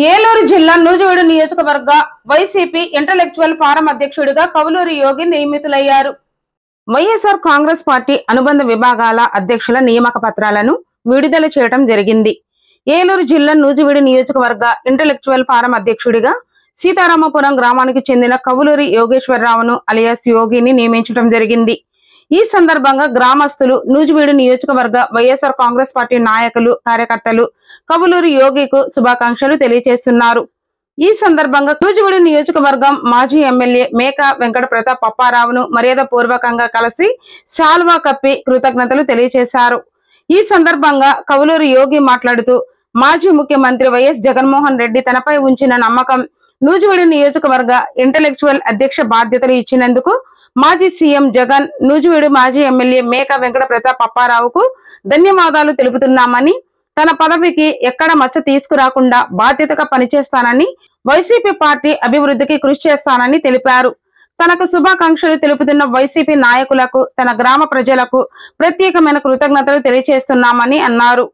ఏలూరు జిల్లా నూజివీడు నియోజకవర్గ YCP intellectual form అధ్యక్షుడిగా కవులూరి యోగి నియమితులయ్యారు. వైఎస్ఆర్ కాంగ్రెస్ పార్టీ అనుబంధ విభాగాల అధ్యక్షుల నియామక పత్రాలను విడుదల చేయడం జరిగింది. ఏలూరు జిల్లా నూజివీడు నియోజకవర్గ ఇంటలెక్చువల్ ఫారం అధ్యక్షుడిగా సీతారామపురం గ్రామానికి చెందిన కవులూరి యోగేశ్వరరావును అలియాస్ యోగిని నియమించడం జరిగింది. ఈ సందర్భంగా గ్రామస్తులు, నూజివీడు నియోజకవర్గ వైఎస్ఆర్ కాంగ్రెస్ పార్టీ నాయకులు, కార్యకర్తలు కవులూరి యోగికు శుభాకాంక్షలు తెలియజేస్తున్నారు. ఈ సందర్భంగా నూజివీడు నియోజకవర్గం మాజీ ఎమ్మెల్యే మేక వెంకట ప్రతాప్ అప్పారావును మర్యాద పూర్వకంగా కలిసి శాల్వా కప్పి కృతజ్ఞతలు తెలియజేశారు. ఈ సందర్భంగా కవులూరి యోగి మాట్లాడుతూ, మాజీ ముఖ్యమంత్రి వైఎస్ జగన్మోహన్ రెడ్డి తనపై ఉంచిన నమ్మకం, నూజివీడు నియోజకవర్గ ఇంటలెక్చువల్ అధ్యక్ష బాధ్యతలు ఇచ్చినందుకు మాజీ సీఎం జగన్, నూజివీడు మాజీ ఎమ్మెల్యే మేక వెంకట ప్రతాప్ అప్పారావుకు ధన్యవాదాలు తెలుపుతున్నామని, తన పదవికి ఎక్కడ మచ్చ తీసుకురాకుండా బాధ్యతగా పనిచేస్తానని, వైసీపీ పార్టీ అభివృద్ధికి కృషి చేస్తానని తెలిపారు. తనకు శుభాకాంక్షలు తెలుపుతున్న వైసీపీ నాయకులకు, తన గ్రామ ప్రజలకు ప్రత్యేకమైన కృతజ్ఞతలు తెలియజేస్తున్నామని అన్నారు.